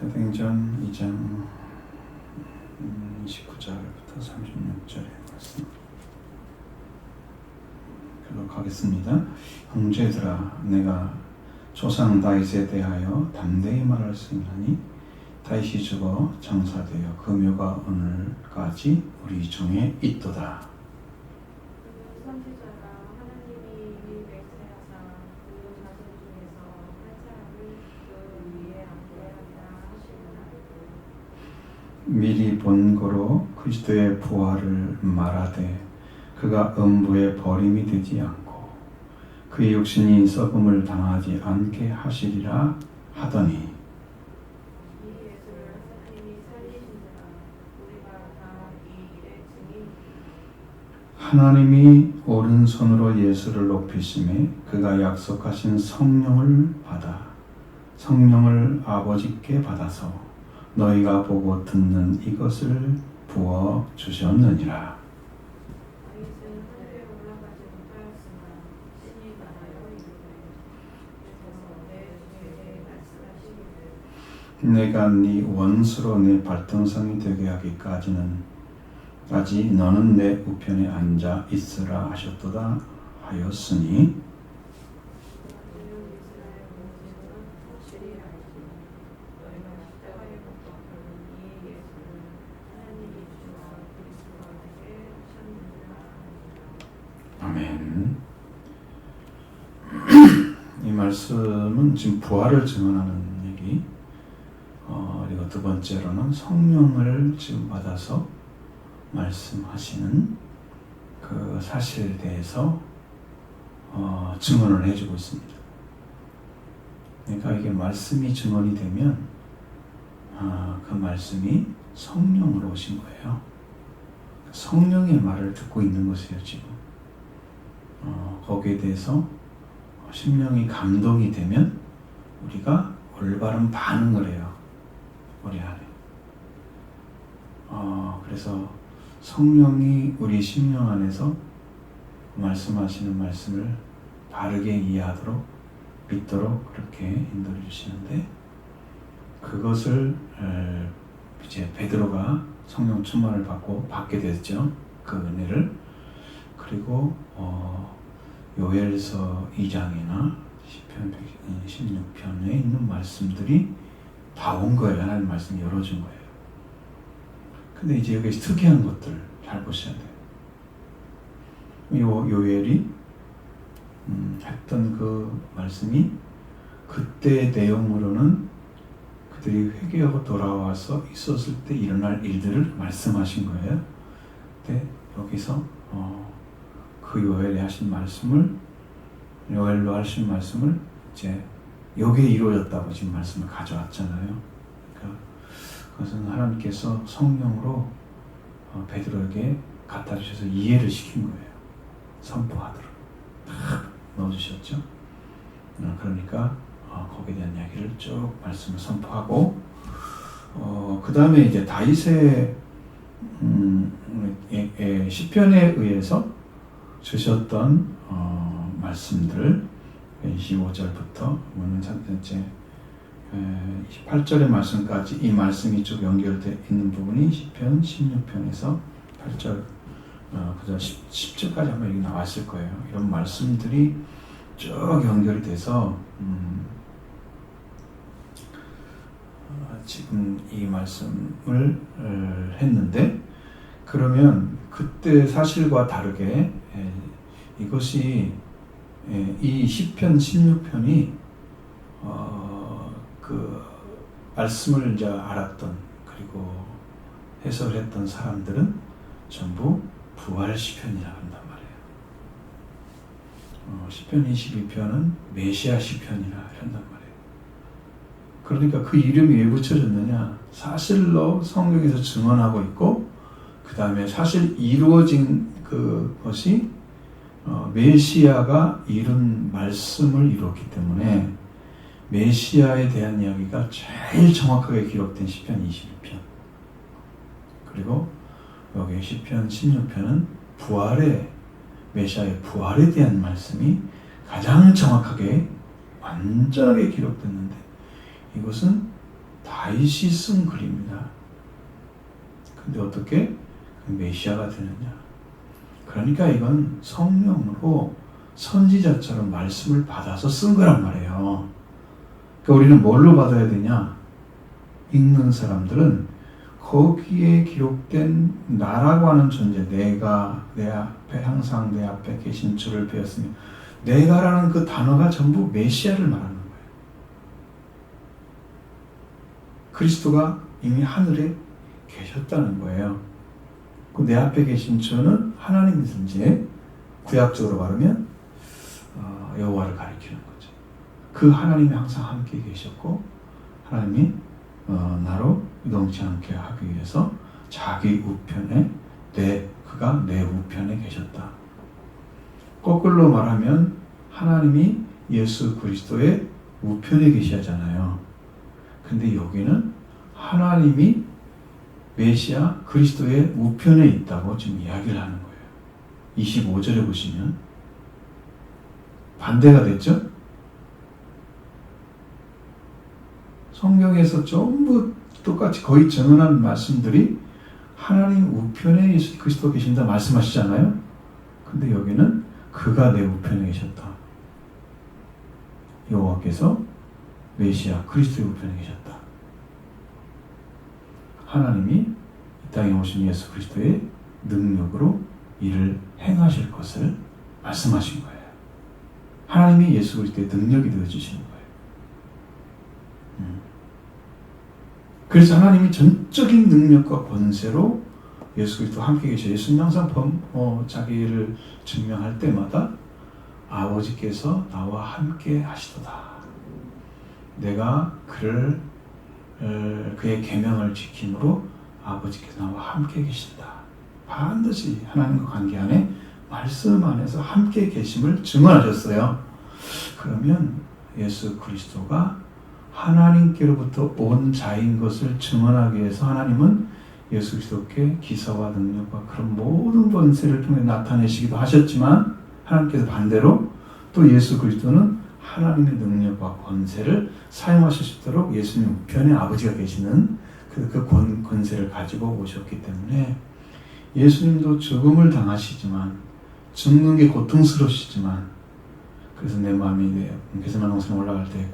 사도행전 2장 29절부터 36절에 말씀 글로 가겠습니다. 형제들아, 내가 조상 다윗에 대하여 담대히 말할 수 있나니 다윗이 죽어 장사되어 그 묘가 오늘까지 우리 중에 있도다. 미리 본고로 그리스도의 부활을 말하되 그가 음부에 버림이 되지 않고 그의 육신이 썩음을 당하지 않게 하시리라 하더니, 하나님이 오른손으로 예수를 높이심에 그가 약속하신 성령을 받아 성령을 아버지께 받아서 너희가 보고 듣는 이것을 부어 주셨느니라. 내가 네 원수로 내 발등상이 되게 하기까지는 아직 너는 내 우편에 앉아 있으라 하셨도다 하였으니, 아멘. 이 말씀은 지금 부활을 증언하는 얘기, 그리고 두 번째로는 성령을 지금 받아서 말씀하시는 그 사실에 대해서 증언을 해주고 있습니다. 그러니까 이게 말씀이 증언이 되면 그 말씀이 성령으로 오신 거예요. 성령의 말을 듣고 있는 것이에요, 지금. 거기에 대해서 심령이 감동이 되면 우리가 올바른 반응을 해요, 우리 안에. 그래서 성령이 우리 심령 안에서 말씀하시는 말씀을 바르게 이해하도록 믿도록 그렇게 인도해 주시는데, 그것을 이제 베드로가 성령 충만을 받게 됐죠. 그 은혜를. 그리고 요엘서 2장이나 시편 16편에 있는 말씀들이 다 온 거예요. 하나님 말씀이 열어준 거예요. 근데 이제 여기 특이한 것들 잘 보셔야 돼요. 요엘이 했던 그 말씀이 그때의 내용으로는 그들이 회개하고 돌아와서 있었을 때 일어날 일들을 말씀하신 거예요. 근데 여기서 그 요엘에 하신 말씀을, 요엘로 하신 말씀을 이제 여기에 이루어졌다고 지금 말씀을 가져왔잖아요. 그러니까 그것은 하나님께서 성령으로 베드로에게 갖다 주셔서 이해를 시킨 거예요. 선포하도록 딱 넣어주셨죠. 그러니까 거기에 대한 이야기를 쭉 말씀을 선포하고, 그 다음에 이제 다윗의 시편에 의해서 주셨던 말씀들 25절부터 28절의 말씀까지 이 말씀이 쭉 연결되어 있는 부분이 시편 16편에서 8절 그저 10절까지 한번 여기 나왔을 거예요. 이런 말씀들이 쭉 연결이 돼서 지금 이 말씀을 했는데, 그러면 그때 사실과 다르게 이것이 이 시편 16편이 그 말씀을 이제 알았던 그리고 해설했던 사람들은 전부 부활 시편이라 한단 말이에요. 시편 22편은 메시아 시편이라 한단 말이에요. 그러니까 그 이름이 왜 붙여졌느냐? 사실로 성경에서 증언하고 있고, 그 다음에 사실 이루어진 그것이 메시아가 이룬 말씀을 이뤘기 때문에 메시아에 대한 이야기가 제일 정확하게 기록된 시편 22편. 그리고 여기 시편 16편은 부활의, 메시아의 부활에 대한 말씀이 가장 정확하게 완전하게 기록됐는데, 이것은 다윗이 쓴 글입니다. 근데 어떻게 메시아가 되느냐? 그러니까 이건 성령으로 선지자처럼 말씀을 받아서 쓴 거란 말이에요. 그러니까 우리는 뭘로 받아야 되냐? 읽는 사람들은 거기에 기록된 나라고 하는 존재, 내가 내 앞에 항상 내 앞에 계신 주를 배웠으며, 내가라는 그 단어가 전부 메시아를 말하는 거예요. 그리스도가 이미 하늘에 계셨다는 거예요. 그 내 앞에 계신 주는 하나님이든지 구약적으로 말하면 여호와를 가리키는 거죠. 그 하나님이 항상 함께 계셨고 하나님이 나로 유동치 않게 하기 위해서 자기 우편에 그가 내 우편에 계셨다. 거꾸로 말하면 하나님이 예수 그리스도의 우편에 계시잖아요. 근데 여기는 하나님이 메시아 그리스도의 우편에 있다고 지금 이야기를 하는 거예요. 25절에 보시면 반대가 됐죠? 성경에서 전부 똑같이 거의 증언한 말씀들이 하나님 우편에 예수 그리스도 계신다 말씀하시잖아요. 근데 여기는 그가 내 우편에 계셨다. 여호와께서 메시아 그리스도의 우편에 계셨다. 하나님이 이 땅에 오신 예수 그리스도의 능력으로 이를 행하실 것을 말씀하신 거예요. 하나님이 예수 그리스도의 능력이 되어주시는 거예요. 그래서 하나님이 전적인 능력과 권세로 예수 그리스도와 함께 계셔. 예수님 항상 자기를 증명할 때마다 아버지께서 나와 함께 하시도다. 내가 그의 계명을 지킴으로 아버지께서 나와 함께 계신다. 반드시 하나님과 관계 안에 말씀 안에서 함께 계심을 증언하셨어요. 그러면 예수 그리스도가 하나님께로부터 온 자인 것을 증언하기 위해서 하나님은 예수 그리스도께 기사와 능력과 그런 모든 권세를 통해 나타내시기도 하셨지만, 하나님께서 반대로 또 예수 그리스도는 하나님의 능력과 권세를 사용하실 수 있도록 예수님 우편에 아버지가 계시는 그 권세를 가지고 오셨기 때문에 예수님도 죽음을 당하시지만, 죽는 게 고통스러우시지만, 그래서 내 마음이 게세마네 동산에 올라갈 때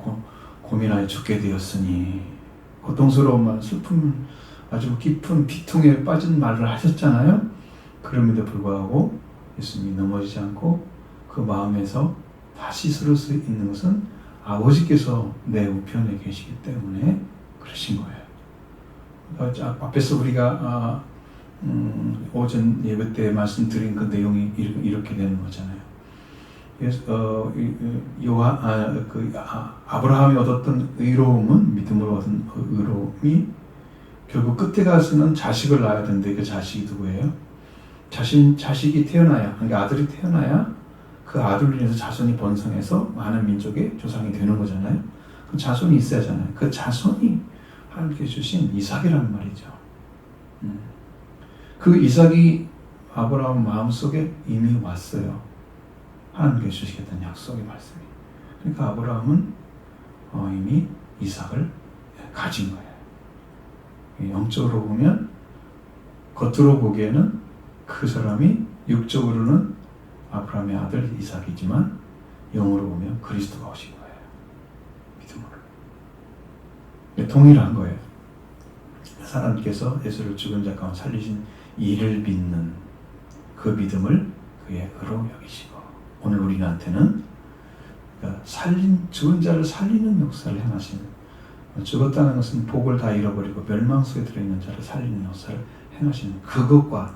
고민하여 죽게 되었으니, 고통스러운 슬픔, 아주 깊은 비통에 빠진 말을 하셨잖아요. 그럼에도 불구하고 예수님이 넘어지지 않고 그 마음에서 다시 서를 수 있는 것은 아버지께서 내 우편에 계시기 때문에 그러신 거예요. 앞에서 우리가 오전 예배 때 말씀드린 그 내용이 이렇게 되는 거잖아요. 아브라함이 얻었던 의로움은, 믿음으로 얻은 의로움이 결국 끝에 가서는 자식을 낳아야 되는데, 그 자식이 누구예요? 자식이 태어나야, 그러니까 아들이 태어나야 그 아들로 인해서 자손이 번성해서 많은 민족의 조상이 되는 거잖아요. 그 자손이 있어야 하잖아요. 그 자손이 하나님께 주신 이삭이라는 말이죠. 그 이삭이 아브라함 마음속에 이미 왔어요. 하나님께 주시겠다는 약속의 말씀이. 그러니까 아브라함은 이미 이삭을 가진 거예요. 영적으로 보면, 겉으로 보기에는 그 사람이 육적으로는 아브라함의 아들 이삭이지만 영으로 보면 그리스도가 오신 거예요. 믿음으로. 동일한 거예요. 하나님께서 예수를 죽은 자 가운데 살리신 이를 믿는 그 믿음을 그의 의로 여기시고, 오늘 우리한테는 죽은 자를 살리는 역사를 행하시는, 죽었다는 것은 복을 다 잃어버리고 멸망 속에 들어있는 자를 살리는 역사를 행하시는 그것과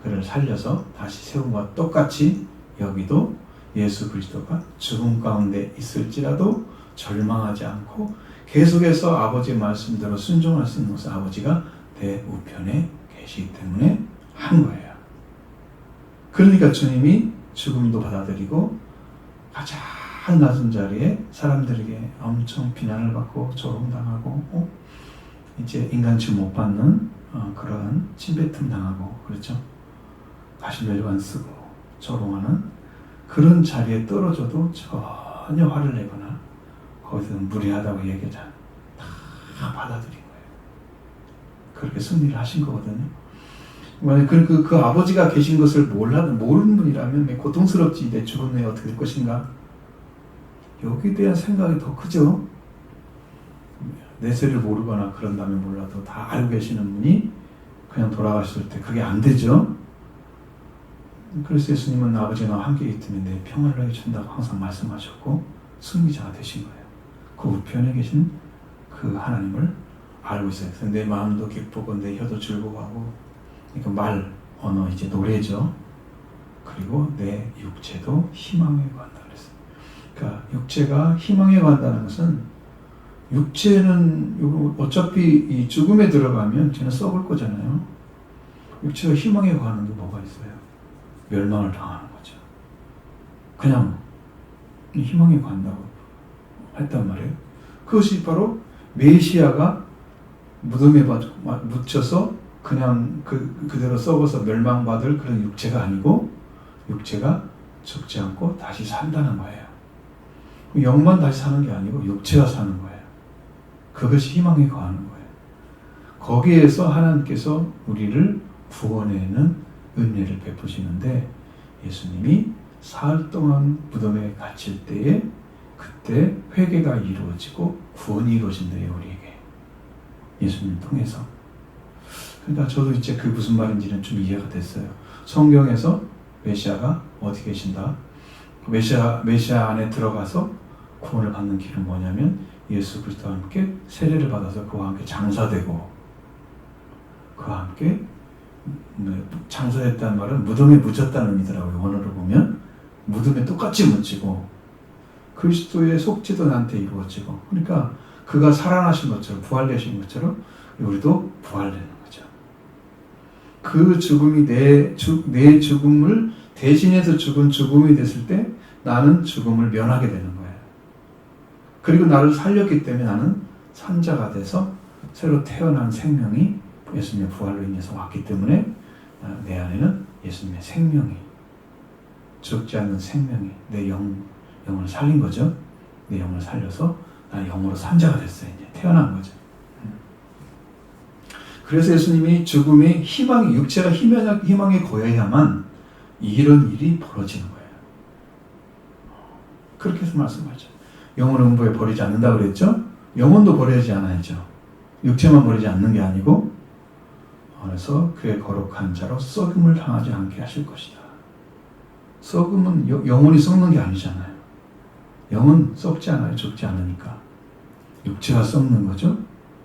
그를 살려서 다시 세운 것과 똑같이 여기도 예수 그리스도가 죽음 가운데 있을지라도 절망하지 않고 계속해서 아버지의 말씀대로 순종할 수 있는 것을 아버지가 내 우편에 계시기 때문에 한 거예요. 그러니까 주님이 죽음도 받아들이고 가장 낮은 자리에 사람들에게 엄청 비난을 받고 조롱당하고 이제 인간 취급 못 받는 그러한 침뱉음 당하고, 그렇죠? 가시멸관 쓰고 조롱하는 그런 자리에 떨어져도 전혀 화를 내거나 거기서 무례하다고 얘기하지 않아요. 다 다 받아들인 거예요. 그렇게 승리를 하신 거거든요. 만약 그 아버지가 계신 것을 모르는 분이라면 고통스럽지, 내 죽은 후에 어떻게 될 것인가? 여기에 대한 생각이 더 크죠. 내세를 모르거나 그런다면 몰라도 다 알고 계시는 분이 그냥 돌아가셨을 때 그게 안 되죠. 그래서 예수님은 아버지가 나와 함께 있으면 내 평안을 너에게 준다고 항상 말씀하셨고 승리자가 되신 거예요. 그 우편에 계신 그 하나님을 알고 있어요. 그래서 내 마음도 기쁘고 내 혀도 즐거워하고, 그러니까 언어 이제 노래죠. 그리고 내 육체도 희망에 관다 그랬어요. 그러니까 육체가 희망에 관다는 것은, 육체는 어차피 이 죽음에 들어가면 쟤는 썩을 거잖아요. 육체가 희망에 관한 게 뭐가 있어요? 멸망을 당하는 거죠. 그냥 희망에 관다고 했단 말이에요. 그것이 바로 메시아가 무덤에 묻혀서 그냥 그대로 썩어서 멸망받을 그런 육체가 아니고, 육체가 죽지 않고 다시 산다는 거예요. 영만 다시 사는 게 아니고 육체가 사는 거예요. 그것이 희망에 거하는 거예요. 거기에서 하나님께서 우리를 구원해내는 은혜를 베푸시는데, 예수님이 사흘 동안 무덤에 갇힐 때에 그때 회개가 이루어지고 구원이 이루어진대요, 우리에게. 예수님을 통해서. 그러니까 저도 이제 그 무슨 말인지는 좀 이해가 됐어요. 성경에서 메시아가 어디 계신다? 메시아 안에 들어가서 구원을 받는 길은 뭐냐면, 예수 그리스도와 함께 세례를 받아서 그와 함께 장사되고, 그와 함께 장사했다는 말은 무덤에 묻혔다는 의미더라고요. 원어로 보면 무덤에 똑같이 묻히고 그리스도의 속죄도 나한테 이루어지고, 그러니까 그가 살아나신 것처럼, 부활되신 것처럼 우리도 부활되는 거죠. 그 죽음이 내 죽음을 대신해서 죽은 죽음이 됐을 때 나는 죽음을 면하게 되는 거예요. 그리고 나를 살렸기 때문에 나는 산자가 돼서 새로 태어난 생명이 예수님의 부활로 인해서 왔기 때문에 내 안에는 예수님의 생명이, 죽지 않는 생명이 내 영을 살린 거죠. 내 영을 살려서 나는 영으로 산자가 됐어요. 이제 태어난 거죠. 그래서 예수님이 죽음의 희망이, 육체가 희망에 거해야만 이런 일이 벌어지는 거예요. 그렇게 해서 말씀하죠. 영혼은 음부에 버리지 않는다고 그랬죠? 영혼도 버리지 않아야죠. 육체만 버리지 않는 게 아니고, 그래서 그의 거룩한 자로 썩음을 당하지 않게 하실 것이다. 썩음은 영혼이 썩는 게 아니잖아요. 영은 썩지 않아요. 죽지 않으니까. 육체가 썩는 거죠.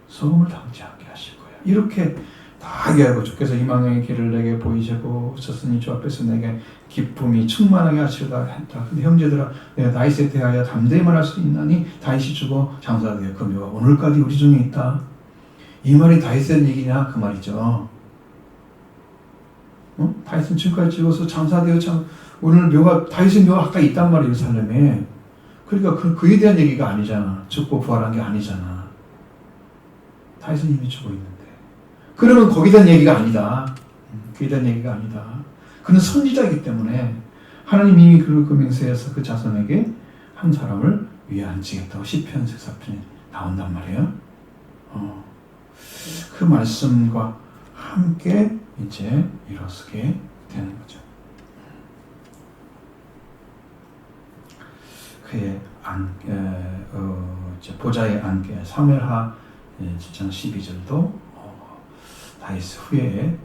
썩음을 당하지 않게 하실 거예요. 이렇게 다 얘기하고, 주께서 희망의 길을 내게 보이시고 쳤으니 주 앞에서 내게 기쁨이 충만하게 하시다 했다. 근데 형제들아, 내가 다윗에 대하여 담대히 말할 수 있나니 다윗이 죽어 장사되어 그 묘가 오늘까지 우리 중에 있다. 이 말이 다윗의 얘기냐? 그 말이죠. 다윗은 지금까지 죽어서 장사되어 오늘 묘가, 다윗의 묘가 가까이 있단 말이에요, 예루살렘에. 그러니까 그에 대한 얘기가 아니잖아. 죽고 부활한 게 아니잖아. 다윗은 이미 죽어 있는데. 그러면 거기에 대한 얘기가 아니다. 그에 대한 얘기가 아니다. 그는 선지자이기 때문에 하나님 이미 그를 맹세해서 그 자손에게 한 사람을 위에 앉히겠다고 시편 14편에 나온단 말이에요. 그 말씀과 함께 이제 이루어지게 되는 거죠. 그의 보좌에 앉게, 사무엘하 7장 12절도 다윗 후에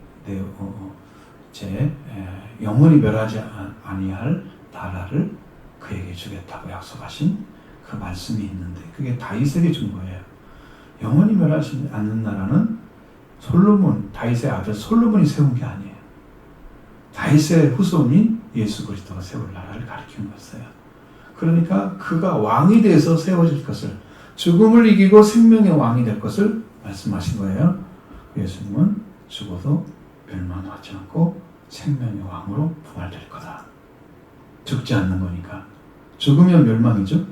영원히 멸하지 아니할 나라를 그에게 주겠다고 약속하신 그 말씀이 있는데, 그게 다윗에게 준 거예요. 영원히 멸하지 않는 나라는 다윗의 아들 솔로몬이 세운 게 아니에요. 다윗의 후손인 예수 그리스도가 세울 나라를 가리키는 거였어요. 그러니까 그가 왕이 돼서 세워질 것을, 죽음을 이기고 생명의 왕이 될 것을 말씀하신 거예요. 예수님은 죽어도 멸망하지 않고 생명의 왕으로 부활될 거다. 죽지 않는 거니까. 죽으면 멸망이죠.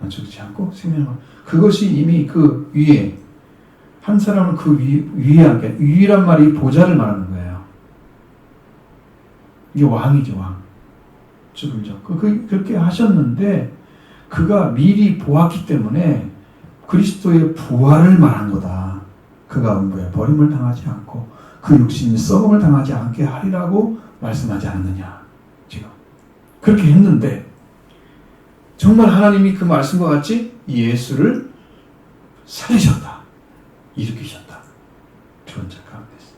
죽지 않고 생명의 왕. 그것이 이미 그 위에, 한 사람은 그 위에 앉게, 위란 말이 보좌를 말하는 거예요. 이게 왕이죠, 왕. 죽음죠. 그렇게 하셨는데, 그가 미리 보았기 때문에 그리스도의 부활을 말한 거다. 그가 음부에 버림을 당하지 않고 그 육신이 썩음을 당하지 않게 하리라고 말씀하지 않느냐. 지금 그렇게 했는데 정말 하나님이 그 말씀과 같이 예수를 살리셨다. 일으키셨다. 죽은 자 가운데서.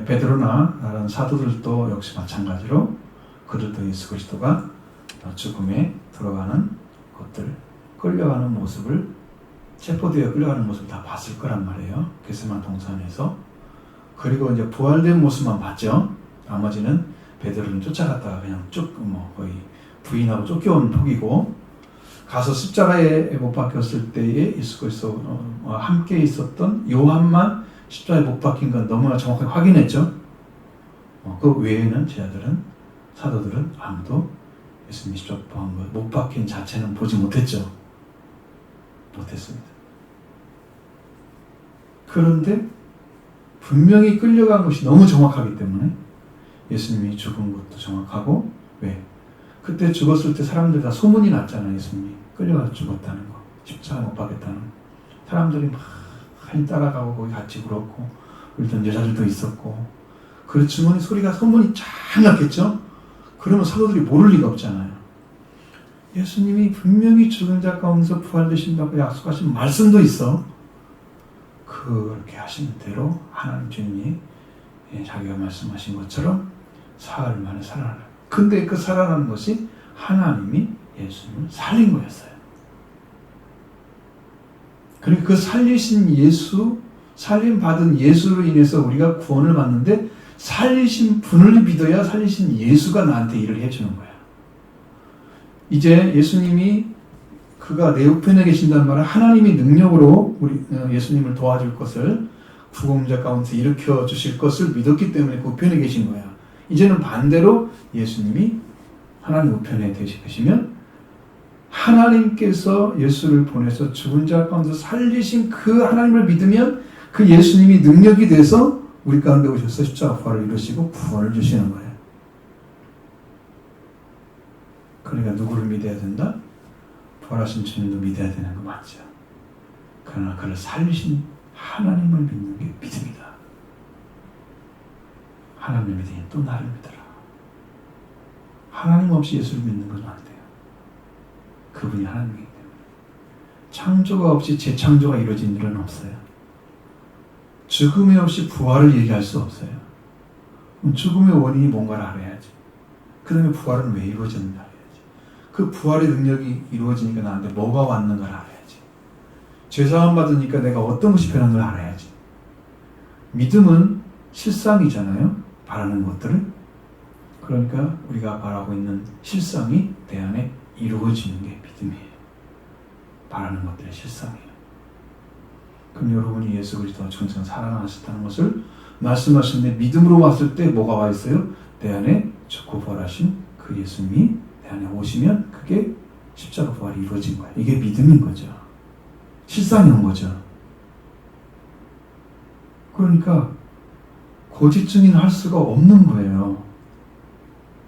베드로나 다른 사도들도 역시 마찬가지로 그들도 예수 그리스도가 죽음에 들어가는 것들, 끌려가는 모습을, 체포되어 끌려가는 모습을 다 봤을 거란 말이에요. 겟세마네 동산에서. 그리고 이제 부활된 모습만 봤죠. 나머지는 베드로는 쫓아갔다가 그냥 거의 부인하고 쫓겨온 폭이고, 가서 십자가에 못 박혔을 때에 예수 그리스도와 함께 있었던 요한만 십자가에 못 박힌 건 너무나 정확하게 확인했죠. 그 외에는 제자들은, 사도들은 아무도 예수님이 십자가에 못 박힌 자체는 보지 못했죠. 못했습니다. 그런데 분명히 끌려간 것이 너무 정확하기 때문에 예수님이 죽은 것도 정확하고, 왜? 그때 죽었을 때 사람들 다 소문이 났잖아요. 예수님이 끌려가서 죽었다는 거, 십자가 못 박혔다는 거. 사람들이 막 따라가고 거기 같이 울었고, 울던 여자들도 있었고, 그 주머니 소문이 쫙 났겠죠? 그러면 사도들이 모를 리가 없잖아요. 예수님이 분명히 죽은 자 가운데서 부활되신다고 약속하신 말씀도 있어. 그렇게 하신 대로 하나님 주님이 자기가 말씀하신 것처럼 사흘 만에 살아나요. 근데 그 살아나는 것이 하나님이 예수님을 살린 거였어요. 그리고 그 살리신 예수, 살림 받은 예수로 인해서 우리가 구원을 받는데, 살리신 분을 믿어야 살리신 예수가 나한테 일을 해주는 거야. 이제 예수님이 그가 내 우편에 계신다는 말은 하나님이 능력으로 우리 예수님을 도와줄 것을, 구원자 가운데 일으켜 주실 것을 믿었기 때문에 그 우편에 계신 거야. 이제는 반대로 예수님이 하나님 우편에 계시면 하나님께서 예수를 보내서 죽은 자 가운데 살리신 그 하나님을 믿으면 그 예수님이 능력이 돼서 우리 가운데 오셔서 십자가 부활을 이루시고 구원을 주시는 거예요. 그러니까 누구를 믿어야 된다? 부활하신 주님도 믿어야 되는 거 맞죠. 그러나 그를 살리신 하나님을 믿는 게 믿음이다. 하나님을 믿으니 또 나를 믿어라. 하나님 없이 예수를 믿는 건 안 돼요. 그분이 하나님이기 때문에. 창조가 없이 재창조가 이루어진 일은 없어요. 죽음이 없이 부활을 얘기할 수 없어요. 죽음의 원인이 뭔가를 알아야지. 그 다음에 부활은 왜 이루어졌는가 알아야지. 그 부활의 능력이 이루어지니까 나한테 뭐가 왔는가를 알아야지. 죄사함 받으니까 내가 어떤 것이 변한 걸 알아야지. 믿음은 실상이잖아요. 바라는 것들을. 그러니까 우리가 바라고 있는 실상이 내 안에 이루어지는 게 믿음이에요. 바라는 것들의 실상이에요. 그럼 여러분이 예수 그리스도가 전생 살아나셨다는 것을 말씀하시는데, 믿음으로 왔을 때 뭐가 와 있어요? 내 안에 죽고 부활하신 그 예수님이 내 안에 오시면 그게 십자가 부활이 이루어진 거예요. 이게 믿음인 거죠. 실상인 거죠. 그러니까 거짓 증인할 수가 없는 거예요.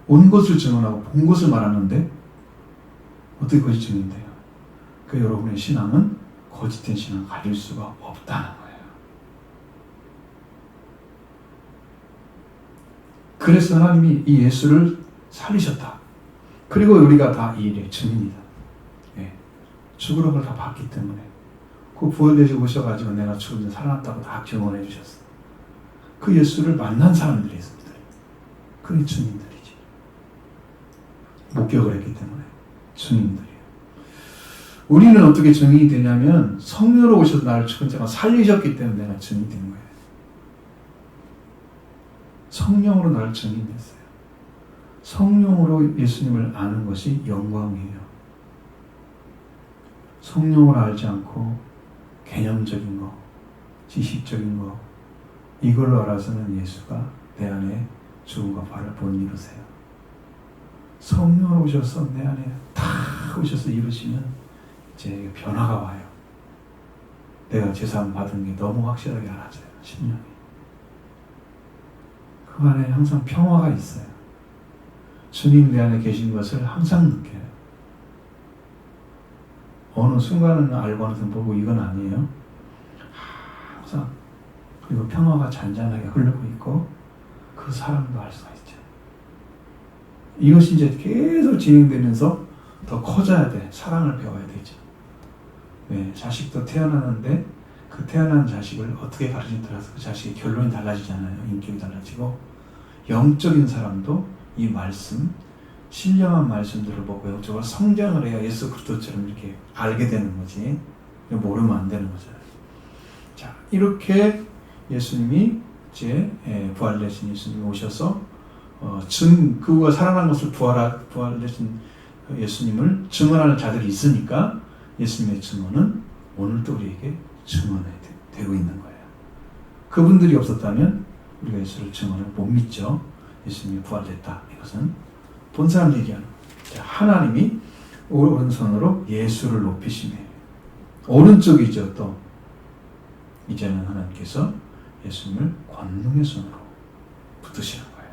온 것을 증언하고 본 것을 말하는데 어떻게 거짓 증인돼요? 그 여러분의 신앙은 거짓된 신앙을 가질 수가 없다는 거예요. 그래서 하나님이 이 예수를 살리셨다. 그리고 우리가 다 이 일의 증인이다. 예. 죽으러 걸 다 봤기 때문에 그 부활되시고 오셔가지고 내가 죽으면 살아났다고 다 증언해 주셨어. 그 예수를 만난 사람들이 있습니다. 그게 증인들이지. 목격을 했기 때문에 증인들이에요. 우리는 어떻게 증인이 되냐면 성령으로 오셔서 나를 죽은 자가 살리셨기 때문에 내가 증인이 된 거예요. 성령으로 나를 증인했어요. 성령으로 예수님을 아는 것이 영광이에요. 성령으로 알지 않고 개념적인 거, 지식적인 거, 이걸로 알아서는 예수가 내 안에 죽음과 부활을 못 이루세요. 성령으로 오셔서 내 안에 다 오셔서 이루시면 이제 변화가 와요. 내가 제사함 받은 게 너무 확실하게 알아져요. 심령이. 그 안에 항상 평화가 있어요. 주님 내 안에 계신 것을 항상 느껴요. 어느 순간은 알고 어느 순간 보고 이건 아니에요. 항상 그리고 평화가 잔잔하게 흐르고 있고 그 사람도 알 수가 있죠. 이것이 이제 계속 진행되면서 더 커져야 돼. 사랑을 배워야 되죠. 네, 자식도 태어나는데 그 태어난 자식을 어떻게 가르치냐에 따라서 그 자식의 결론이 달라지잖아요. 인격이 달라지고 영적인 사람도 이 말씀, 신령한 말씀들을 보고 영적으로 성장을 해야 예수 그리스도처럼 이렇게 알게 되는 거지. 모르면 안 되는 거죠. 자, 이렇게 예수님이 이제 부활되신 예수님이 오셔서 그가 살아난 것을 부활되신 예수님을 증언하는 자들이 있으니까 예수님의 증언은 오늘도 우리에게 증언이 되고 있는 거예요. 그분들이 없었다면 우리가 예수를 증언을 못 믿죠. 예수님이 부활됐다. 이것은 본 사람 얘기하는 거예요. 하나님이 오른손으로 예수를 높이시네. 오른쪽이죠. 또 이제는 하나님께서 예수님을 권능의 손으로 붙드시는 거예요.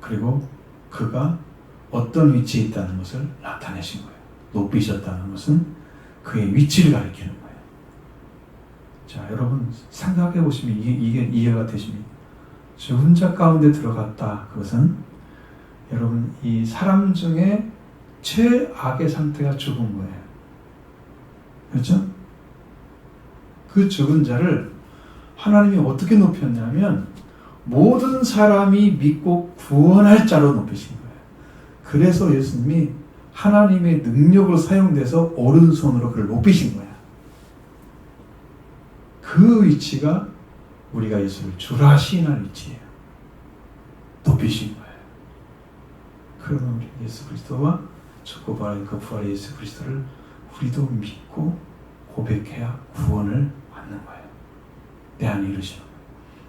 그리고 그가 어떤 위치에 있다는 것을 나타내신 거예요. 높이셨다는 것은 그의 위치를 가리키는 거예요. 자, 여러분 생각해 보시면 이게 이해가 되십니까? 죽은 자 가운데 들어갔다. 그것은 여러분 이 사람 중에 최악의 상태가 죽은 거예요. 그렇죠? 그 죽은 자를 하나님이 어떻게 높였냐면 모든 사람이 믿고 구원할 자로 높이신 거예요. 그래서 예수님이 하나님의 능력으로 사용돼서 오른손으로 그를 높이신 거야. 그 위치가 우리가 예수를 주라 시인할 위치예요. 높이신 거예요. 그러면 우리 예수 그리스도와 죽고 부활한 그 부활의 예수 그리스도를 우리도 믿고 고백해야 구원을 받는 거예요. 내 안에 이루시는 거예요.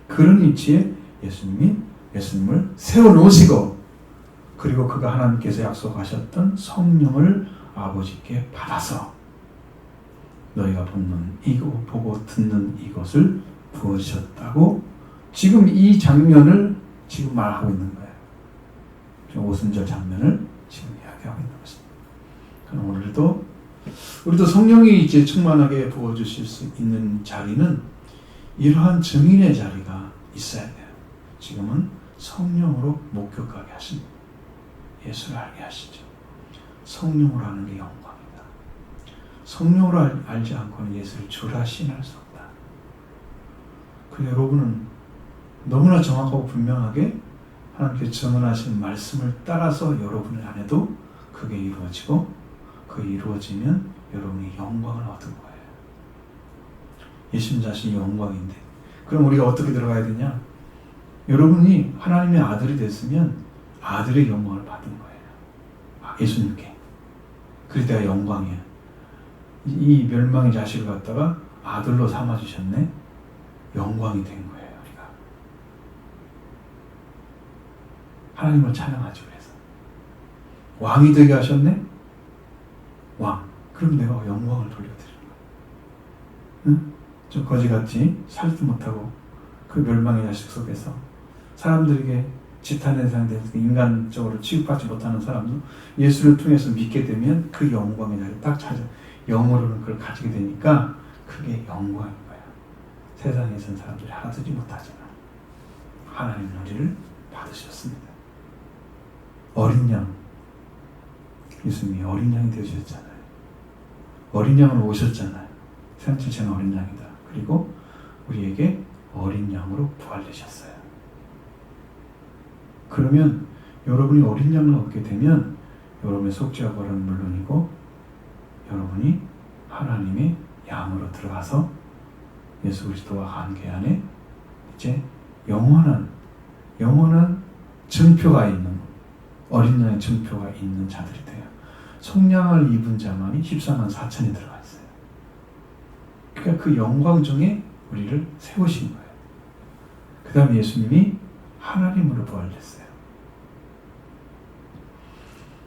그런 위치에 예수님을 세워놓으시고 그리고 그가 하나님께서 약속하셨던 성령을 아버지께 받아서 너희가 보고 듣는 이것을 부으셨다고 지금 이 장면을 지금 말하고 있는 거예요. 오순절 장면을 지금 이야기하고 있는 것입니다. 그럼 우리도 성령이 이제 충만하게 부어주실 수 있는 자리는 이러한 증인의 자리가 있어야 돼요. 지금은 성령으로 목격하게 하십니다. 예수를 알게 하시죠. 성령으로 아는 게 영광이다. 성령으로 알지 않고는 예수를 주라 시인할 수 없다. 그 여러분은 너무나 정확하고 분명하게 하나님께 증언하신 말씀을 따라서 여러분의 안에도 그게 이루어지고 그 이루어지면 여러분이 영광을 얻은 거예요. 예수님 자신이 영광인데 그럼 우리가 어떻게 들어가야 되냐? 여러분이 하나님의 아들이 됐으면 아들의 영광을 받은 거예요. 예수님께. 그래서 내가 영광이야. 이 멸망의 자식을 갖다가 아들로 삼아주셨네. 영광이 된 거예요. 우리가. 하나님을 찬양하죠. 그래서 왕이 되게 하셨네. 왕. 그럼 내가 영광을 돌려드리는 거예요. 응? 좀 거지같이 살지도 못하고 그 멸망의 자식 속에서 사람들에게 지탄의 상대에서 인간적으로 취급받지 못하는 사람도 예수를 통해서 믿게 되면 그 영광의 자리를 딱 찾아 영으로는 그걸 가지게 되니까 그게 영광인 거야. 세상에선 사람들이 알아듣지 못하지만 하나님은 우리를 받으셨습니다. 어린 양 예수님이 어린 양이 되어주셨잖아요. 어린 양으로 오셨잖아요. 생칠체는 어린 양이다. 그리고 우리에게 어린 양으로 부활되셨어요. 그러면 여러분이 어린 양을 얻게 되면 여러분의 속죄와 벌은 물론이고 여러분이 하나님의 양으로 들어가서 예수 그리스도와 관계 안에 이제 영원한 증표가 있는 어린 양의 증표가 있는 자들이 돼요. 속량을 입은 자만이 14만 4천이 들어가 있어요. 그러니까 그 영광 중에 우리를 세우신 거예요. 그 다음에 예수님이 하나님으로 부활됐어요.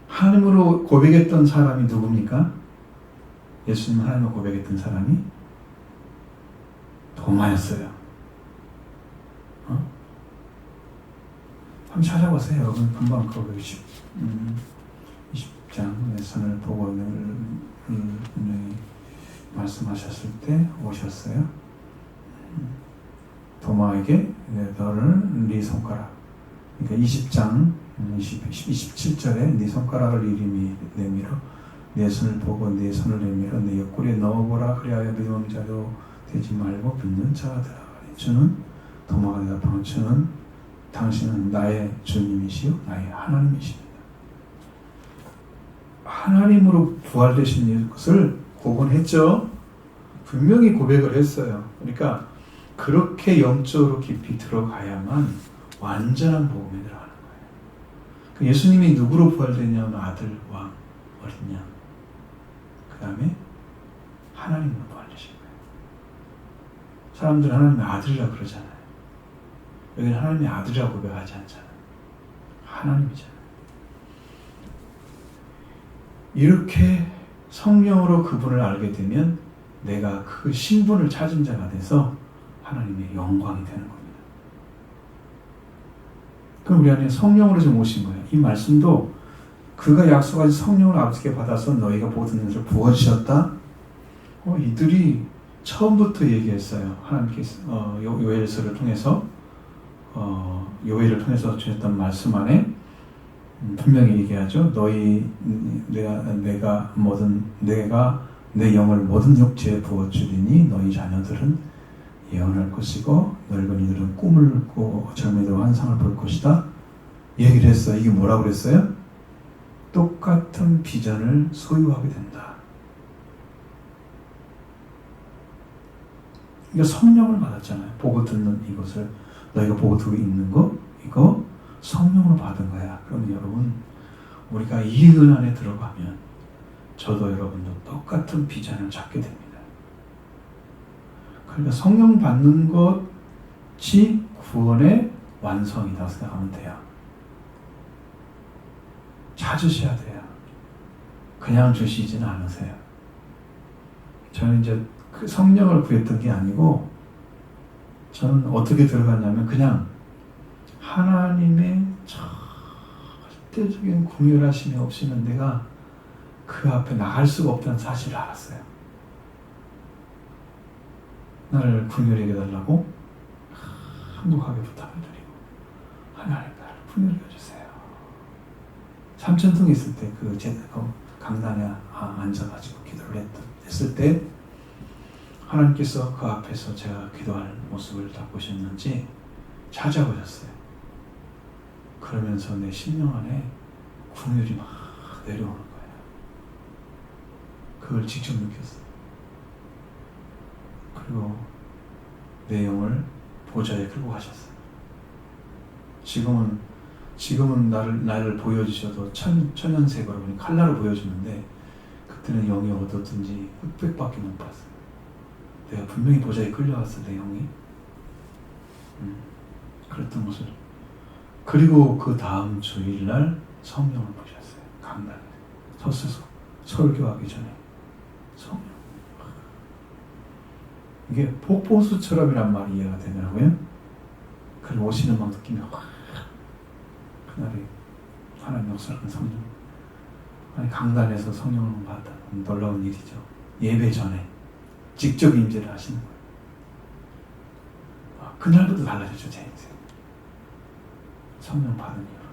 하나님으로 고백했던 사람이 누굽니까? 예수님 하나님으로 고백했던 사람이 도마였어요. 한번 찾아보세요. 여러분 금방 그거 보시죠. 20장 내 손을 보고 분명히 말씀하셨을 때 오셨어요. 도마에게 너를 네 손가락, 그러니까 20장 27절에 네 손가락을 이리 내밀어 내 손을 보고 내 손을 내밀어 내 옆구리에 넣어보라. 그리하여 믿음의 자로 되지 말고 믿는 자가 되라. 주는 도마가 대답하는 주는 당신은 나의 주님이시요 나의 하나님이십니다. 하나님으로 부활되신 것을 고백했죠. 분명히 고백을 했어요. 그러니까 그렇게 영적으로 깊이 들어가야만 완전한 복음에 들어가는 거예요. 예수님이 누구로 부활되냐면 아들, 왕, 어린 양. 그 다음에 하나님으로 부활되신 거예요. 사람들은 하나님의 아들이라고 그러잖아요. 여기는 하나님의 아들이라고 고백하지 않잖아요. 하나님이잖아요. 이렇게 성령으로 그분을 알게 되면 내가 그 신분을 찾은 자가 돼서 하나님의 영광이 되는 겁니다. 그럼 우리 안에 성령으로 좀 오신 거예요. 이 말씀도 그가 약속하신 성령을 아버지께 받아서 너희가 모든 것을 부어주셨다. 이들이 처음부터 얘기했어요. 하나님께서 요엘서를 통해서 요엘을 통해서 주셨던 말씀 안에 분명히 얘기하죠. 내가 내 영을 모든 육체에 부어주리니 너희 자녀들은 예언할 것이고 늙은이들은 꿈을 꾸고 젊은이들은 환상을 볼 것이다. 얘기를 했어요. 이게 뭐라고 그랬어요? 똑같은 비전을 소유하게 된다. 이거 성령을 받았잖아요. 보고 듣는 이것을 너희가 보고 듣고 있는 거 이거 성령으로 받은 거야. 그러면 여러분 우리가 이 은 안에 들어가면 저도 여러분도 똑같은 비전을 찾게 됩니다. 그러니까 성령 받는 것이 구원의 완성이라고 생각하면 돼요. 찾으셔야 돼요. 그냥 주시지는 않으세요. 저는 이제 그 성령을 구했던 게 아니고 저는 어떻게 들어갔냐면 그냥 하나님의 절대적인 궁휼하심이 없이는 내가 그 앞에 나갈 수가 없다는 사실을 알았어요. 나를 궁휼히 여겨달라고 한곡하게 부탁을 드리고 하나님 나를 궁휼히 여겨주세요. 삼천동에 있을 때 그 강단에 앉아가지고 기도를 했을 때 하나님께서 그 앞에서 제가 기도하는 모습을 다 보셨는지 찾아오셨어요. 그러면서 내 심령 안에 궁휼이 막 내려오는 거예요. 그걸 직접 느꼈어요. 그리고 내 영을 보좌에 끌고 가셨어요. 지금은 나를 보여주셔도 천연색으로 칼라로 보여주는데 그때는 영이 어떻든지 흑백밖에 못 봤어요. 내가 분명히 보좌에 끌려갔어 내 영이. 그랬던 것을. 그리고 그 다음 주일날 성령을 보셨어요. 강단에 서서 설교하기 전에 성령. 이게 폭포수처럼이란 말이 이해가 되더라고요. 그리고 오시는 막 느끼면 그날이 하나님 역사하는 성령. 아니 강단에서 성령을 받아 놀라운 일이죠. 예배 전에 직접 임재를 하시는 거예요. 그날부터 달라졌죠 제 인생. 성령 받은 이유로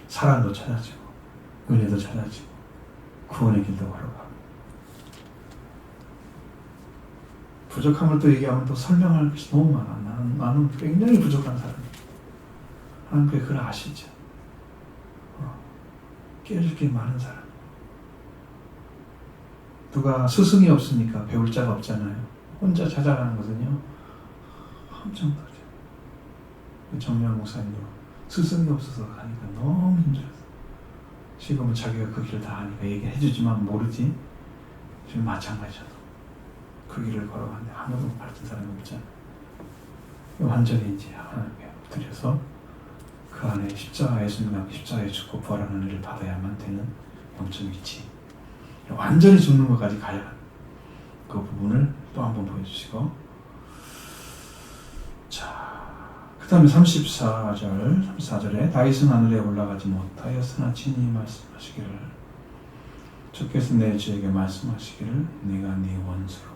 사랑도 찾아지고 은혜도 찾아지고 구원의 길도 걸어가고. 부족함을 또 얘기하면 또 설명할 것이 너무 많아. 나는 굉장히 부족한 사람이에요. 하나님께 그걸 아시죠. 깨질 게 많은 사람. 누가 스승이 없으니까 배울 자가 없잖아요. 혼자 찾아가는 것은요 엄청 떨어져요. 정명 목사님도 스승이 없어서 가니까 너무 힘들었어요. 지금은 자기가 그 길을 다 아니까 얘기해 주지만 모르지. 지금 마찬가지죠. 그 길을 걸어가는데 아무도 가르친 사람이 없잖아요. 완전히 이제 하나님께 엎드려서 그 안에 십자가 예수님과 십자가에 죽고 부활하는 일을 받아야만 되는 영적 위치. 완전히 죽는 것까지 가야 그 부분을 또 한 번 보여주시고. 자, 그 다음에 34절에 다윗은 하늘에 올라가지 못하였으나 친히 말씀하시기를 주께서 내 주에게 말씀하시기를 내가 네 원수로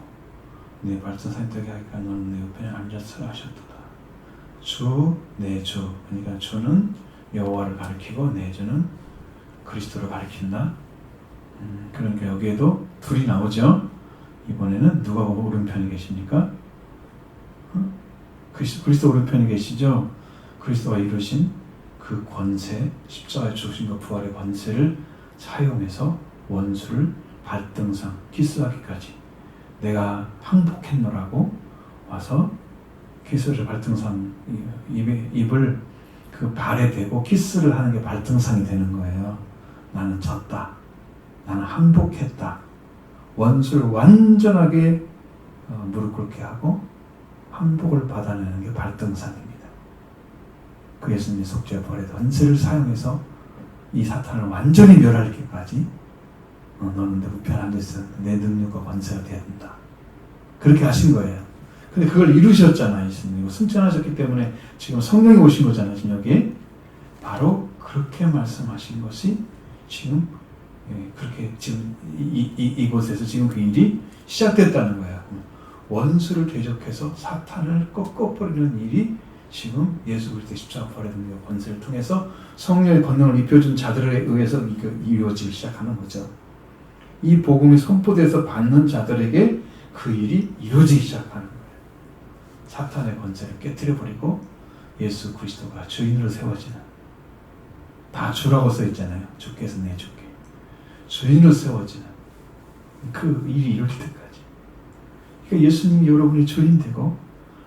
내 발등상에 되게 하니까 너는 내 옆에 앉았으라 하셨도다. 주, 내 주. 그러니까 주는 여호와를 가리키고 내 주는 그리스도를 가리킨다. 그러니까 여기에도 둘이 나오죠. 이번에는 누가 오른편에 계십니까? 그리스도 오른편에 계시죠. 그리스도가 이루신 그 권세, 십자가에 죽으신 그 부활의 권세를 사용해서 원수를 발등상, 키스하기까지 내가 항복했노라고 와서 키스를 발등상 입을 그 발에 대고 키스를 하는 게 발등상이 되는 거예요. 나는 졌다. 나는 항복했다. 원수를 완전하게 무릎 꿇게 하고 항복을 받아내는 게 발등상입니다. 그 예수님의 속죄 벌의 권세를 사용해서 이 사탄을 완전히 멸하기까지 너는 내 우편 앉아서 내 능력과 권세가 되어야 된다. 그렇게 하신 거예요. 근데 그걸 이루셨잖아요. 예수님. 승천하셨기 때문에 지금 성령이 오신 거잖아요. 지금 여기. 바로 그렇게 말씀하신 것이 지금 그렇게 지금 이곳에서 지금 그 일이 시작됐다는 거예요. 원수를 대적해서 사탄을 꺾어버리는 일이 지금 예수 그리스도의 십자가 부활의 능력 권세를 통해서 성령의 권능을 입혀준 자들에 의해서 이루어지기 시작하는 거죠. 이 복음이 선포돼서 받는 자들에게 그 일이 이루어지기 시작하는 거예요. 사탄의 권세를 깨뜨려버리고 예수 그리스도가 주인으로 세워지는, 다 주라고 써있잖아요. 주께서 내 주께 주인으로 세워지는 그 일이 이룰 때까지. 그러니까 예수님이 여러분의 주인 되고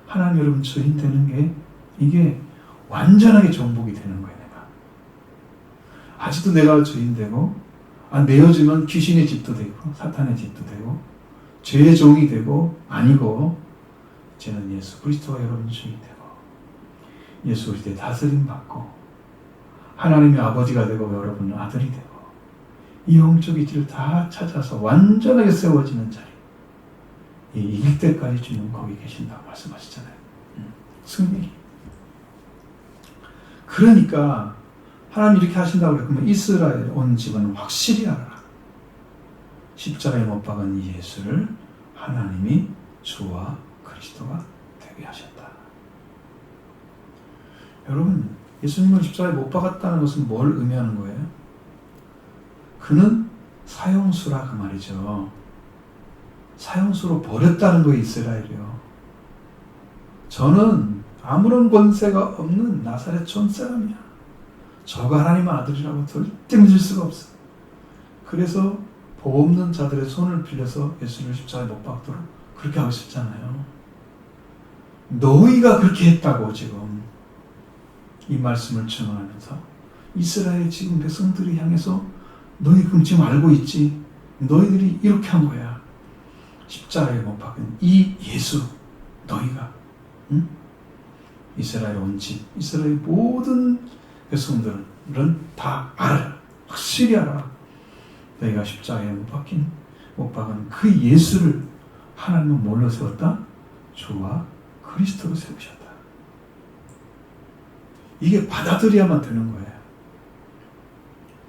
하나님 여러분 주인 되는 게 이게 완전하게 정복이 되는 거예요. 내가 아직도 내가 주인 되고 내어주면 귀신의 집도 되고 사탄의 집도 되고 죄의 종이 되고 아니고 이제는 예수 그리스도가 여러분 주인 되고 예수 그리스도의 다스림 받고 하나님의 아버지가 되고 여러분은 아들이 되고 이 영적 이치를 다 찾아서 완전하게 세워지는 자리, 이길 때까지 주님 거기 계신다고 말씀하시잖아요. 승리. 그러니까 하나님 이렇게 하신다고 그러면 이스라엘 온 집은 확실히 알아라. 십자가에 못 박은 이 예수를 하나님이 주와 그리스도가 되게 하셨다. 여러분, 예수님을 십자가에 못 박았다는 것은 뭘 의미하는 거예요? 그는 사형수라 그 말이죠. 사형수로 버렸다는 거예요. 이스라엘이요. 저는 아무런 권세가 없는 나사렛 촌 사람이야. 저가 하나님의 아들이라고 절대 믿을 수가 없어. 그래서 법 없는 자들의 손을 빌려서 예수를 십자가에 못 박도록 그렇게 하고 싶잖아요. 너희가 그렇게 했다고 지금 이 말씀을 증언하면서 이스라엘 지금 백성들이 향해서 너희 그럼 지금 알고 있지? 너희들이 이렇게 한 거야. 십자가에 못 박은 이 예수 너희가 응? 이스라엘 온 집, 이스라엘 모든 백성들은 다 알아. 확실히 알아. 너희가 십자가에 못 박은 그 예수를 하나님은 뭘로 세웠다? 주와 그리스도로 세우셨다. 이게 받아들여야만 되는 거예요.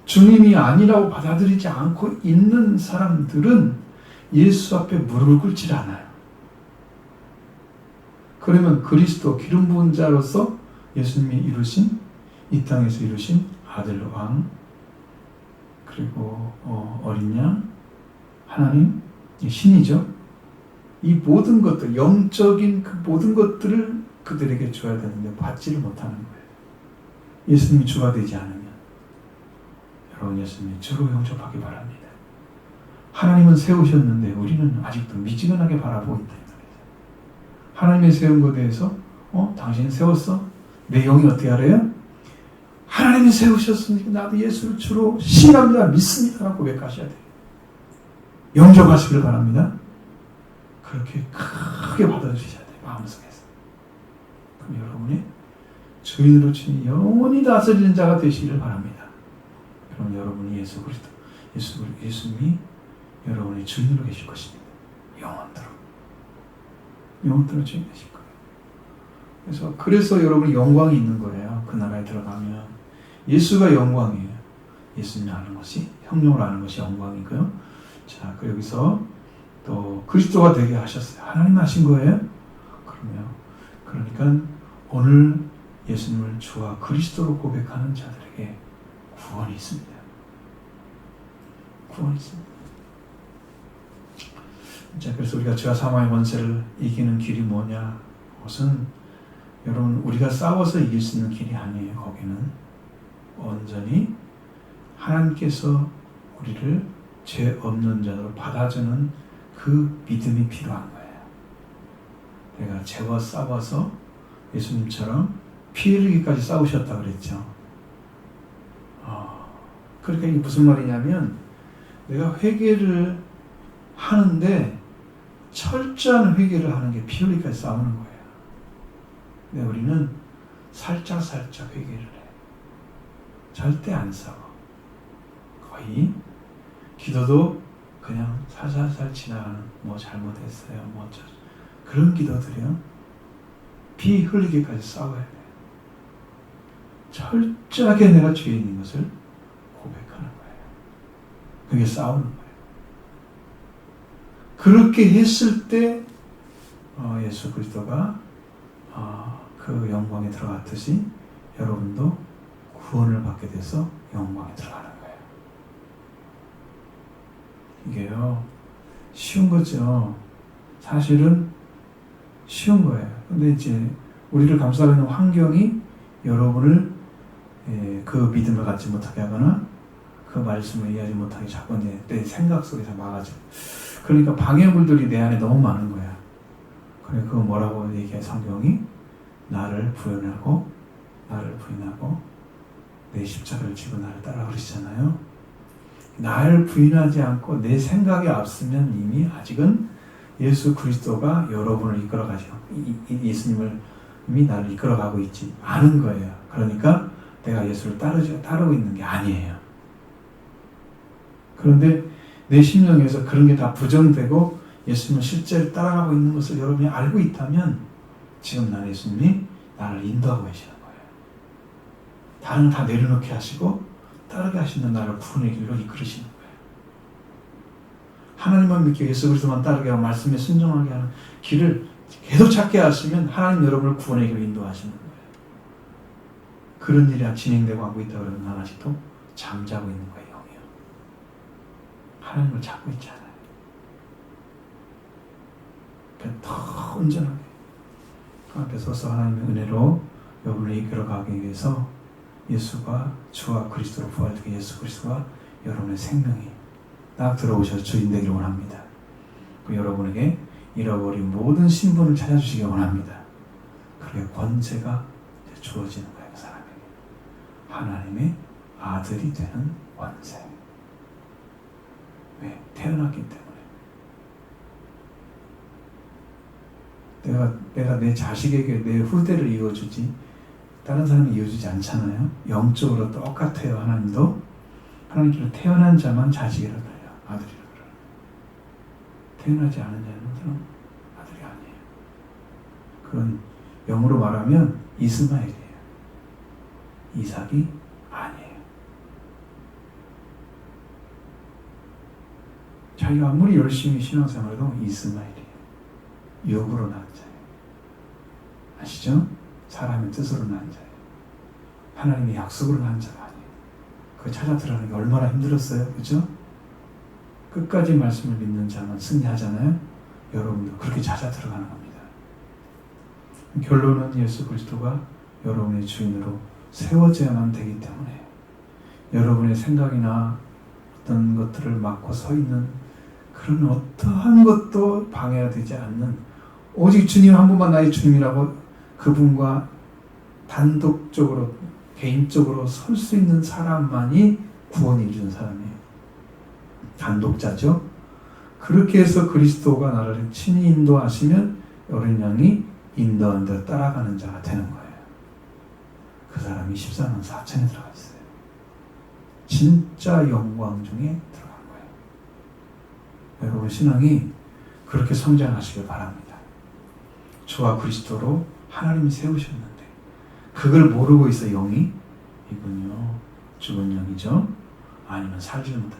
주님이 아니라고 받아들이지 않고 있는 사람들은 예수 앞에 무릎을 꿇지 않아요. 그러면 그리스도 기름 부은 자로서 예수님이 이루신 이 땅에서 이루신 아들 왕 그리고 어린 양 하나님 신이죠. 이 모든 것들 영적인 그 모든 것들을 그들에게 줘야 되는데 받지를 못하는 거예요. 예수님이 주가 되지 않으면 여러분 예수님이 주로 영접하기 바랍니다. 하나님은 세우셨는데 우리는 아직도 미지근하게 바라보고 있다. 하나님이 세운 것에 대해서 당신이 세웠어? 내 영이 어떻게 하래요? 하나님이 세우셨으니까 나도 예수를 주로 신앙합니다. 믿습니다. 라고 고백하셔야 돼요. 영접하시길 바랍니다. 그렇게 크게 받아주셔야 돼요. 마음속에서. 그럼 여러분이 주인으로 주인 영원히 다스리는 자가 되시기를 바랍니다. 그럼 여러분이 예수 그리스도, 예수님이 여러분의 주인으로 계실 것입니다. 영원토록 주인 되실 거예요. 그래서 여러분 영광이 있는 거예요. 그 나라에 들어가면 예수가 영광이에요. 예수님을 아는 것이, 성령을 아는 것이 영광이고요. 자, 여기서 또 그리스도가 되게 하셨어요. 하나님 하신 거예요? 그러니까 오늘 예수님을 주와 그리스도로 고백하는 자들에게 구원이 있습니다. 구원이 있습니다. 자, 그래서 우리가 죄와 사망의 권세를 이기는 길이 뭐냐? 그것은 여러분 우리가 싸워서 이길 수 있는 길이 아니에요. 거기는 온전히 하나님께서 우리를 죄 없는 자로 받아주는 그 믿음이 필요한 거예요. 내가 죄와 싸워서 예수님처럼 피 흘리기까지 싸우셨다 그랬죠. 그러니까 이게 무슨 말이냐면 내가 회개를 하는데 철저한 회개를 하는 게 피 흘리기까지 싸우는 거예요. 근데 우리는 살짝 회개를 해. 절대 안 싸워. 거의 기도도 그냥 살살살 지나가는 뭐 잘못했어요 뭐 어쩌죠 그런 기도들이요. 피 흘리기까지 싸워야 돼요. 철저하게 내가 죄인인 것을 고백하는 거예요. 그게 싸우는 거예요. 그렇게 했을 때 예수 그리스도가 그 영광에 들어갔듯이 여러분도 구원을 받게 돼서 영광에 들어가는 거예요. 이게요 쉬운 거죠. 사실은 쉬운 거예요. 근데 이제 우리를 감싸고 있는 환경이 여러분을 그 믿음을 갖지 못하게 하거나 그 말씀을 이해하지 못하게 자꾸 내 생각 속에서 막아줘. 그러니까 방해물들이 내 안에 너무 많은 거야. 그래 그거 뭐라고 얘기해 성경이? 나를 부인하고 내 십자가를 지고 나를 따라 그러시잖아요. 나를 부인하지 않고 내 생각에 앞서면 이미 아직은 예수 그리스도가 여러분을 이끌어가죠. 예수님을 이미 나를 이끌어가고 있지 않은 거예요. 그러니까 내가 예수를 따르고 있는 게 아니에요. 그런데 내 심령에서 그런 게 다 부정되고 예수님을 실제로 따라가고 있는 것을 여러분이 알고 있다면 지금 나는 예수님이 나를 인도하고 계시는 거예요. 다른 다 내려놓게 하시고 따르게 하시는 나를 구원의 길로 이끌으시는 거예요. 하나님만 믿고 예수 그리스도만 따르게 하고 말씀에 순종하게 하는 길을 계속 찾게 하시면 하나님 여러분을 구원의 길로 인도하시는 거예요. 그런 일이 진행되고 하고 있다고 그러면 난 아직도 잠자고 있는 거예요. 영이요. 하나님을 찾고 있지 않아요. 그러니까 더 온전하게 그 앞에 서서 하나님의 은혜로 여러분을 이끌어가기 위해서 예수가 주와 그리스도로 부활되게 예수 그리스도가 여러분의 생명이 딱 들어오셔서 주인 되기를 원합니다. 여러분에게 잃어버린 모든 신분을 찾아주시기 원합니다. 그렇게 권세가 주어지는 거예요. 그 사람에게 하나님의 아들이 되는 권세. 왜? 태어났기 때문에. 내가 내 자식에게 내 후대를 이어주지 다른 사람이 이어주지 않잖아요. 영적으로 똑같아요. 하나님도 하나님께로 태어난 자만 자식이라 그래요. 아들이라 그래요. 태어나지 않은 자는 아들이 아니에요. 그건 영어로 말하면 이스마엘이에요. 이삭이 아니에요. 자기가 아무리 열심히 신앙생활해도 이스마엘이에요. 육으로 낳은 자예요. 아시죠? 사람의 뜻으로 낳은 자예요. 하나님의 약속으로 낳은 자가 아니에요. 그거 찾아 들어가는 게 얼마나 힘들었어요. 그죠? 끝까지 말씀을 믿는 자만 승리하잖아요. 여러분도 그렇게 찾아 들어가는 겁니다. 결론은 예수 그리스도가 여러분의 주인으로 세워져야만 되기 때문에 여러분의 생각이나 어떤 것들을 막고 서 있는 그런 어떠한 것도 방해가 되지 않는 오직 주님 한 분만 나의 주님이라고 그분과 단독적으로 개인적으로 설 수 있는 사람만이 구원을 이루는 사람이에요. 단독자죠. 그렇게 해서 그리스도가 나를 친히 인도하시면 어린 양이 인도한 대로 따라가는 자가 되는 거예요. 그 사람이 14만 4천에 들어가 있어요. 진짜 영광 중에 들어간 거예요. 여러분 신앙이 그렇게 성장하시길 바랍니다. 주와 그리스도로 하나님이 세우셨는데 그걸 모르고 있어 영이? 이군요. 죽은 영이죠. 아니면 살지 못한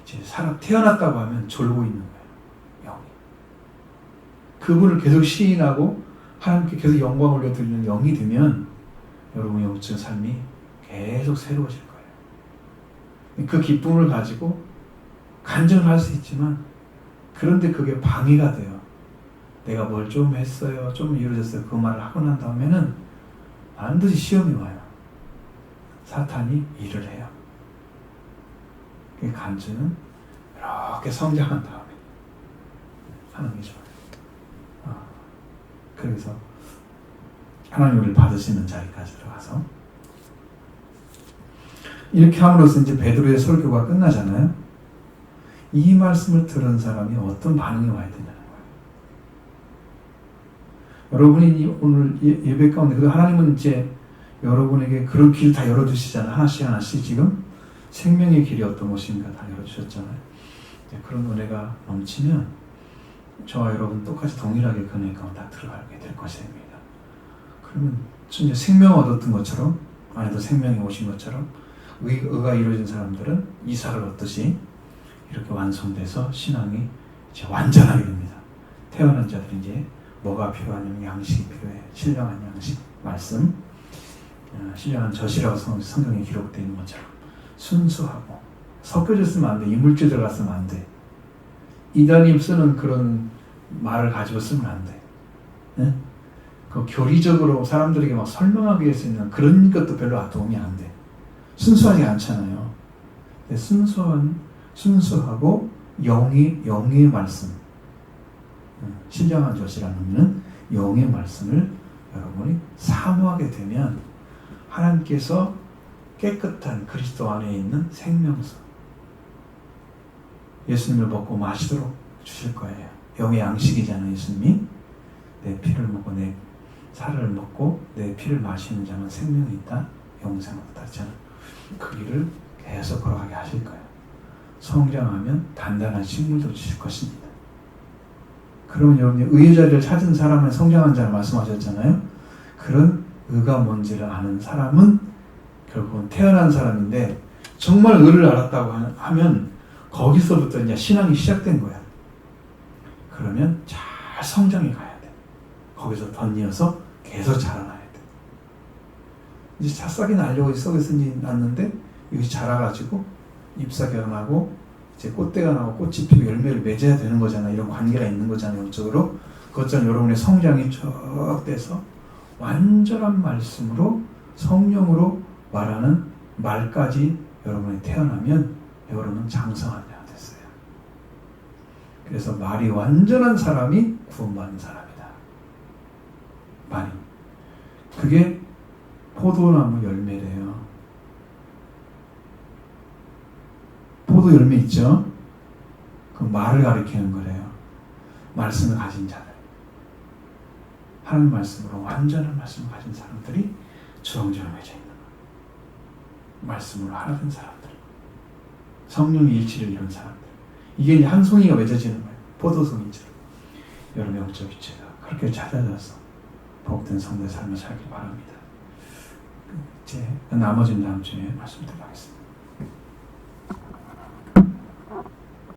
이제 사람 태어났다고 하면 졸고 있는 거예요. 영이. 그분을 계속 시인하고 하나님께 계속 영광 올려드리는 영이 되면 여러분 영적 삶이 계속 새로워질 거예요. 그 기쁨을 가지고 간증을 할 수 있지만 그런데 그게 방해가 돼요. 내가 뭘 좀 했어요. 좀 이루어졌어요. 그 말을 하고 난 다음에는 반드시 시험이 와요. 사탄이 일을 해요. 그 간증은 이렇게 성장한 다음에 하는 게 좋아요. 그래서 하나님 우리를 받으시는 자리까지 들어가서 이렇게 함으로써 이제 베드로의 설교가 끝나잖아요. 이 말씀을 들은 사람이 어떤 반응이 와야 되냐는 거예요. 여러분이 오늘 예배 가운데 그래도 하나님은 이제 여러분에게 그런 길 다 열어주시잖아요. 하나씩 하나씩 지금 생명의 길이 어떤 것인가 다 열어주셨잖아요. 그런 은혜가 넘치면 저와 여러분 똑같이 동일하게 그 은혜 가운데 다 들어가게 될 것입니다. 그러면 이제 생명 얻었던 것처럼 안에도 생명이 오신 것처럼 의가 이루어진 사람들은 이삭을 얻듯이 이렇게 완성돼서 신앙이 이제 완전하게 됩니다. 태어난 자들이 이제 뭐가 필요하냐면 양식이 필요해. 신령한 양식, 말씀, 신령한 젖이라고 성경에 기록되어 있는 것처럼 순수하고 섞여졌으면 안 돼. 이물질 들어갔으면 안 돼. 이단이 쓰는 그런 말을 가지고 쓰면 안 돼. 네? 그 교리적으로 사람들에게 막 설명하기 위해서 있는 그런 것도 별로 도움이 안 돼. 순수하지 않잖아요. 순수하고 영의 말씀, 신령한 젖이라는 의미는 영의 말씀을 여러분이 사모하게 되면 하나님께서 깨끗한 그리스도 안에 있는 생명수 예수님을 먹고 마시도록 주실 거예요. 영의 양식이잖아요. 예수님이 내 피를 먹고 내 살을 먹고 내 피를 마시는 자는 생명이 있다. 영생을 얻었잖아요. 그 길을 계속 걸어가게 하실 거예요. 성장하면 단단한 식물도 주실 것입니다. 그러면 여러분이 의의 자리를 찾은 사람은 성장한 자를 말씀하셨잖아요. 그런 의가 뭔지를 아는 사람은 결국은 태어난 사람인데 정말 의를 알았다고 하면 거기서부터 이제 신앙이 시작된 거야. 그러면 잘 성장해 가야 돼. 거기서 덧이어서 계속 자라나야 돼. 이제 잎사귀 나려고 썩에서 났는데 이것이 자라가지고 잎사귀가 나고 이제 꽃대가 나고 꽃이 피고 열매를 맺어야 되는 거잖아. 이런 관계가 있는 거잖아요. 영적으로. 그것처럼 여러분의 성장이 쭉 돼서 완전한 말씀으로 성령으로 말하는 말까지 여러분이 태어나면 여러분은 장성한 자가 됐어요. 그래서 말이 완전한 사람이 구원받는 사람이다. 말이. 그게 포도나무 열매래요. 포도 열매 있죠? 그 말을 가리키는 거래요. 말씀을 가진 자들. 하나님 말씀으로 완전한 말씀을 가진 사람들이 주렁주렁 맺어 있는 거예요. 말씀으로 하나 된 사람들. 성령의 일치를 이룬 사람들. 이게 이제 한 송이가 맺어지는 거예요. 포도송이처럼. 여러분의 영적 위치가 그렇게 찾아져서 복된 성도의 삶을 살길 바랍니다. 이제 나머지는 다음 주에 말씀드리겠습니다.